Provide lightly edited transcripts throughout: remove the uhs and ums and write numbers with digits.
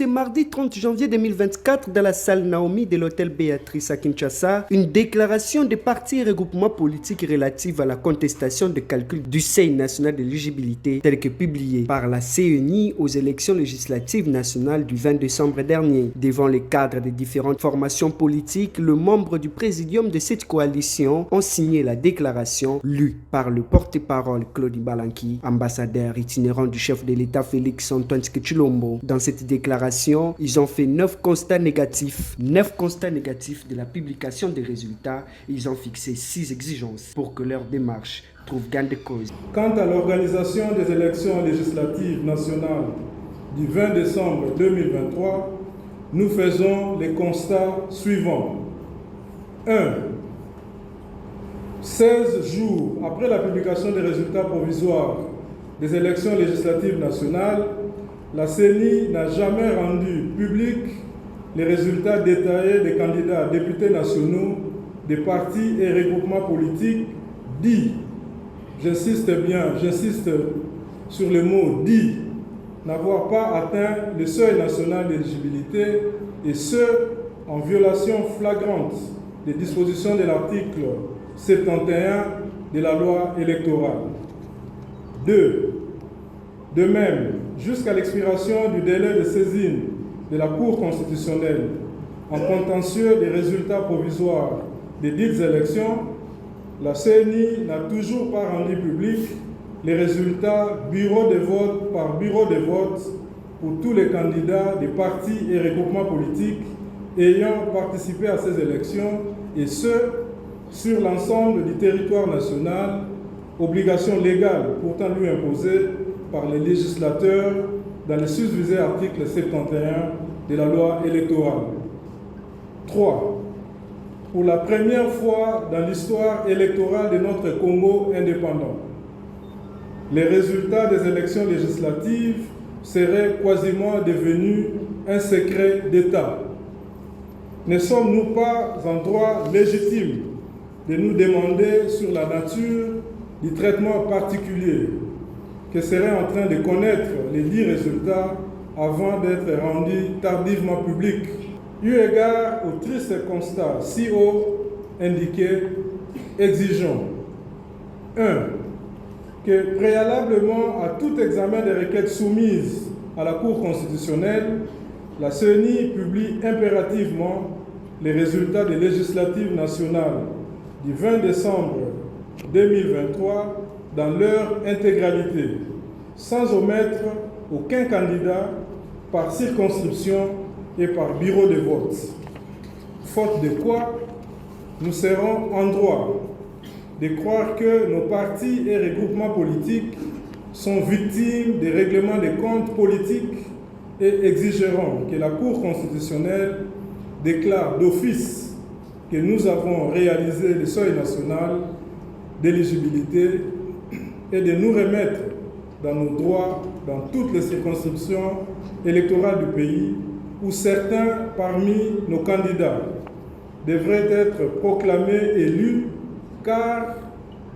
mardi 30 janvier 2024 dans la salle Naomi de l'hôtel Béatrice à Kinshasa, une déclaration des partis et regroupements politiques relative à la contestation de calcul du seuil national d'éligibilité tel que publié par la CENI aux élections législatives nationales du 20 décembre dernier. Devant les cadres des différentes formations politiques, les membres du présidium de cette coalition ont signé la déclaration lue par le porte-parole Claudie Balanki, ambassadeur itinérant du chef de l'État Félix Antoine Tshilombo. Dans cette déclaration, ils ont fait 9 constats négatifs. 9 constats négatifs de la publication des résultats. Ils ont fixé 6 exigences pour que leur démarche trouve gain de cause. Quant à l'organisation des élections législatives nationales du 20 décembre 2023, nous faisons les constats suivants. 1. 16 jours après la publication des résultats provisoires des élections législatives nationales, la CENI n'a jamais rendu public les résultats détaillés des candidats députés nationaux des partis et regroupements politiques dits, j'insiste sur le mot dit, n'avoir pas atteint le seuil national d'éligibilité et ce, en violation flagrante des dispositions de l'article 71 de la loi électorale. 2. De même, jusqu'à l'expiration du délai de saisine de la Cour constitutionnelle en contentieux des résultats provisoires des dites élections, la CENI n'a toujours pas rendu public les résultats bureau de vote par bureau de vote pour tous les candidats des partis et regroupements politiques ayant participé à ces élections, et ce, sur l'ensemble du territoire national, obligation légale pourtant lui imposée par les législateurs dans le susvisé article 71 de la loi électorale. 3. Pour la première fois dans l'histoire électorale de notre Congo indépendant, les résultats des élections législatives seraient quasiment devenus un secret d'État. Ne sommes-nous pas en droit légitime de nous demander sur la nature du traitement particulier que serait en train de connaître les dits résultats avant d'être rendus tardivement publics? Eu égard au triste constat si haut indiqué, exigeons 1. Que préalablement à tout examen des requêtes soumises à la Cour constitutionnelle, la CENI publie impérativement les résultats des législatives nationales du 20 décembre 2023 dans leur intégralité, sans omettre aucun candidat par circonscription et par bureau de vote. Faute de quoi, nous serons en droit de croire que nos partis et regroupements politiques sont victimes des règlements de comptes politiques et exigeront que la Cour constitutionnelle déclare d'office que nous avons réalisé le seuil national d'éligibilité et de nous remettre dans nos droits dans toutes les circonscriptions électorales du pays où certains parmi nos candidats devraient être proclamés élus car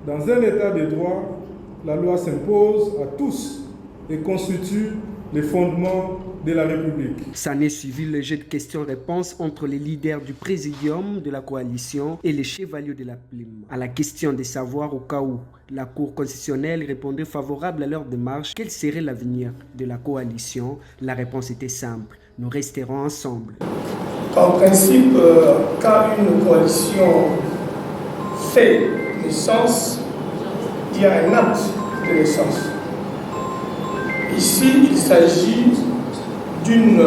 dans un état de droit, la loi s'impose à tous et constitue les fondements de la République. Ça n'est suivi le jeu de questions-réponses entre les leaders du présidium de la coalition et les chevaliers de la plume. À la question de savoir au cas où la Cour constitutionnelle répondait favorable à leur démarche, quel serait l'avenir de la coalition, la réponse était simple. Nous resterons ensemble. En principe, quand une coalition fait naissance, il y a un acte de naissance. Ici, il s'agit d'une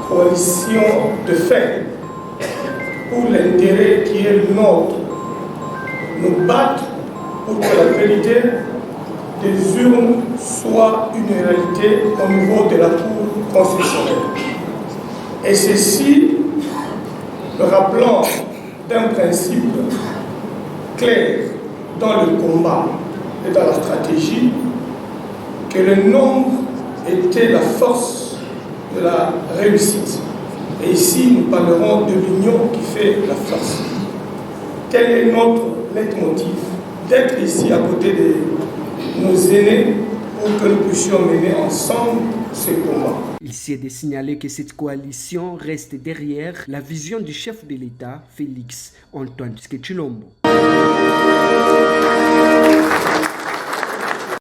coalition de fait pour l'intérêt qui est le nôtre. Nous battre pour que la vérité des urnes soit une réalité au niveau de la Cour constitutionnelle. Et ceci, le rappelant d'un principe clair dans le combat et dans la stratégie, que le nombre était la force de la réussite. Et ici, nous parlerons de l'union qui fait la force. Quel est notre leitmotiv? D'être ici à côté de nos aînés pour que nous puissions mener ensemble ce combat. Il s'est de signaler que cette coalition reste derrière la vision du chef de l'État, Félix Antoine Tshisekedi Tshilombo.